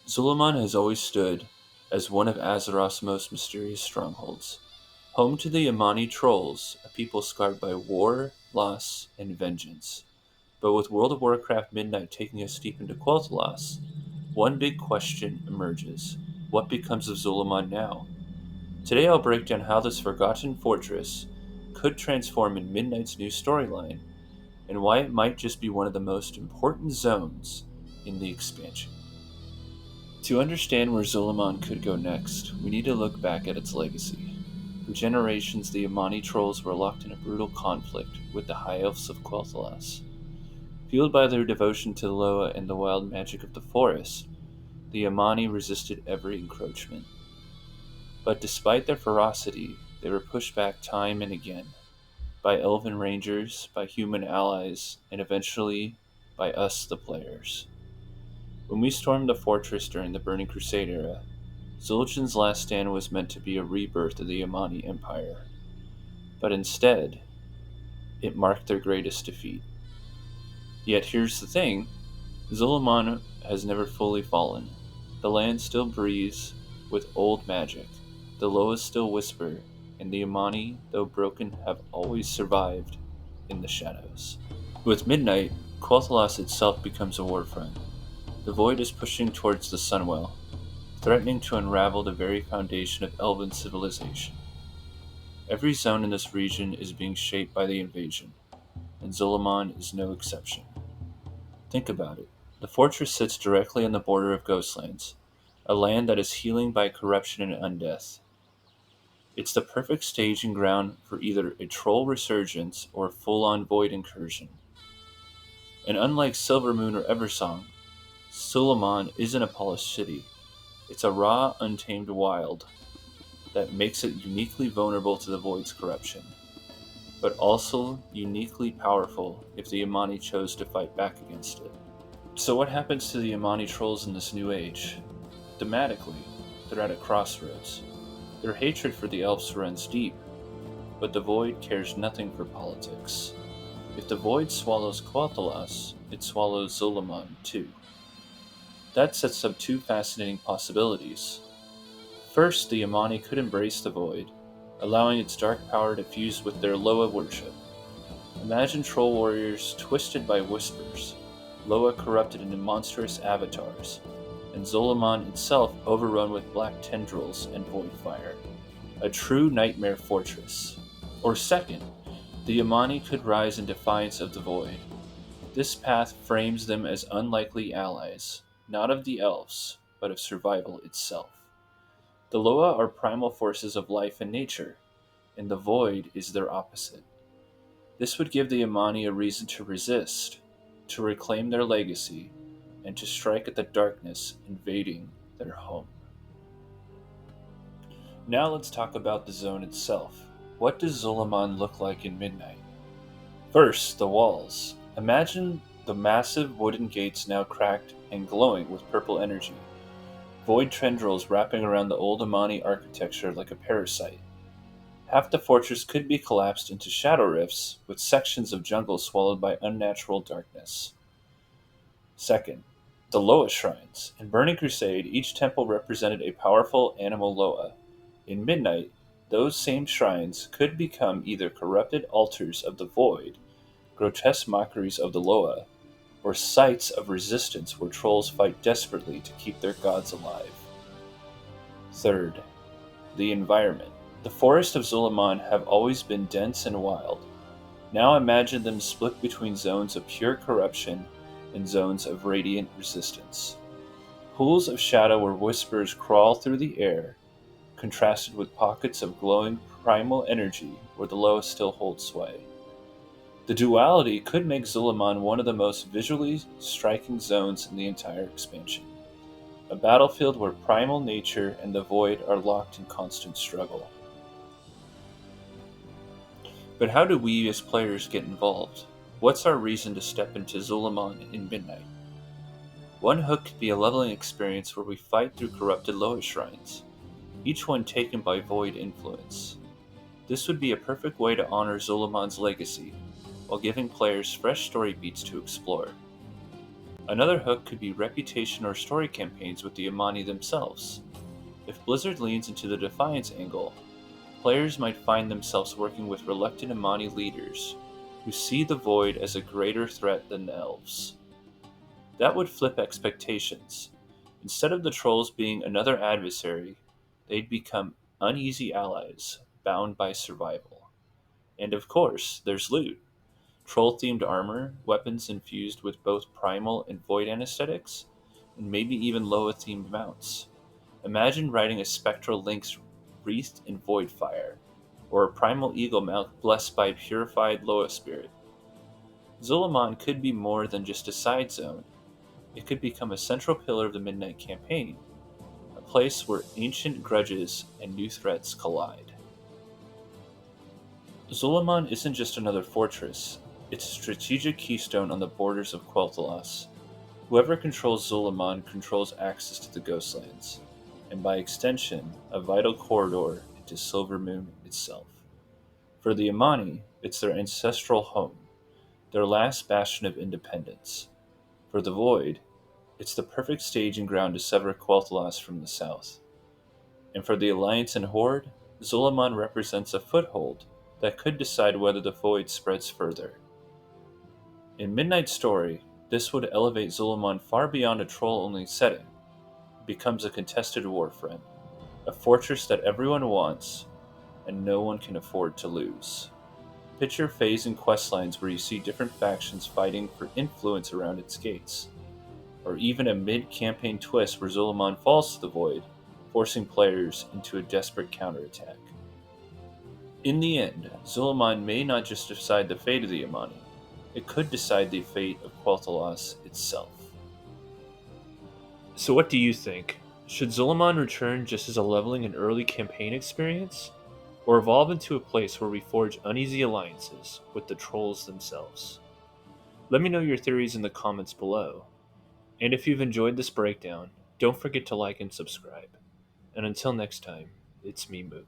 Zul'Aman has always stood as one of Azeroth's most mysterious strongholds, home to the Amani trolls, a people scarred by war, loss, and vengeance. But with World of Warcraft Midnight taking us deep into Quel'Thalas, one big question emerges. What becomes of Zul'Aman now? Today I'll break down how this forgotten fortress could transform in Midnight's new storyline, and why it might just be one of the most important zones in the expansion. To understand where Zul'Aman could go next, we need to look back at its legacy. For generations, the Amani trolls were locked in a brutal conflict with the High Elves of Quel'Thalas. Fueled by their devotion to Loa and the wild magic of the forest, the Amani resisted every encroachment. But despite their ferocity, they were pushed back time and again by elven rangers, by human allies, and eventually by us, the players. When we stormed the fortress during the Burning Crusade era, Zul'Jan's last stand was meant to be a rebirth of the Amani Empire, but instead, it marked their greatest defeat. Yet here's the thing, Zul'Aman has never fully fallen. The land still breathes with old magic, the Loas still whisper, and the Amani, though broken, have always survived in the shadows. With midnight, Quel'Thalas itself becomes a warfront. The void is pushing towards the Sunwell, threatening to unravel the very foundation of elven civilization. Every zone in this region is being shaped by the invasion, and Zul'Aman is no exception. Think about it. The fortress sits directly on the border of Ghostlands, a land that is healing by corruption and undeath. It's the perfect staging ground for either a troll resurgence or a full-on void incursion. And unlike Silvermoon or Eversong, Zul'Aman isn't a polished city. It's a raw, untamed wild that makes it uniquely vulnerable to the void's corruption, but also uniquely powerful if the Amani chose to fight back against it. So what happens to the Amani trolls in this new age? Thematically, they're at a crossroads. Their hatred for the elves runs deep, but the void cares nothing for politics. If the void swallows Quel'Thalas, it swallows Zul'Aman too. That sets up two fascinating possibilities. First, the Amani could embrace the void, allowing its dark power to fuse with their Loa worship. Imagine troll warriors twisted by whispers, Loa corrupted into monstrous avatars, and Zul'Aman itself overrun with black tendrils and void fire. A true nightmare fortress. Or second, the Amani could rise in defiance of the void. This path frames them as unlikely allies, not of the elves, but of survival itself. The Loa are primal forces of life and nature, and the void is their opposite. This would give the Amani a reason to resist, to reclaim their legacy, and to strike at the darkness invading their home. Now let's talk about the zone itself. What does Zul'Aman look like in midnight? First, the walls. Imagine the massive wooden gates now cracked and glowing with purple energy. Void tendrils wrapping around the old Amani architecture like a parasite. Half the fortress could be collapsed into shadow rifts, with sections of jungle swallowed by unnatural darkness. Second, the Loa shrines. In Burning Crusade, each temple represented a powerful animal Loa. In Midnight, those same shrines could become either corrupted altars of the void, grotesque mockeries of the Loa, or sites of resistance where trolls fight desperately to keep their gods alive. Third, the environment. The forests of Zul'Aman have always been dense and wild. Now imagine them split between zones of pure corruption and zones of radiant resistance. Pools of shadow where whispers crawl through the air, contrasted with pockets of glowing primal energy where the Loa still hold sway. The duality could make Zul'Aman one of the most visually striking zones in the entire expansion. A battlefield where primal nature and the void are locked in constant struggle. But how do we as players get involved? What's our reason to step into Zul'Aman in Midnight? One hook could be a leveling experience where we fight through corrupted Loa shrines, each one taken by void influence. This would be a perfect way to honor Zul'Aman's legacy, while giving players fresh story beats to explore. Another hook could be reputation or story campaigns with the Amani themselves. If Blizzard leans into the defiance angle, players might find themselves working with reluctant Amani leaders who see the Void as a greater threat than the elves. That would flip expectations. Instead of the trolls being another adversary, they'd become uneasy allies bound by survival. And of course, there's loot. Troll themed armor, weapons infused with both primal and void anesthetics, and maybe even Loa themed mounts. Imagine riding a spectral lynx wreathed in void fire, or a primal eagle mount blessed by purified Loa spirit. Zul'Aman could be more than just a side zone. It could become a central pillar of the Midnight Campaign, a place where ancient grudges and new threats collide. Zul'Aman isn't just another fortress, it's a strategic keystone on the borders of Quel'Thalas. Whoever controls Zul'Aman controls access to the Ghostlands, and by extension, a vital corridor into Silvermoon itself. For the Amani, it's their ancestral home, their last bastion of independence. For the Void, it's the perfect staging ground to sever Quel'Thalas from the south. And for the Alliance and Horde, Zul'Aman represents a foothold that could decide whether the Void spreads further. In Midnight Story, this would elevate Zul'Aman far beyond a troll-only setting. It becomes a contested warfront, a fortress that everyone wants and no one can afford to lose. Picture phase and questlines where you see different factions fighting for influence around its gates, or even a mid-campaign twist where Zul'Aman falls to the Void, forcing players into a desperate counterattack. In the end, Zul'Aman may not just decide the fate of the Amani, it could decide the fate of Quel'Thalas itself. So what do you think? Should Zul'Aman return just as a leveling and early campaign experience? Or evolve into a place where we forge uneasy alliances with the trolls themselves? Let me know your theories in the comments below. And if you've enjoyed this breakdown, don't forget to like and subscribe. And until next time, it's me, Mook.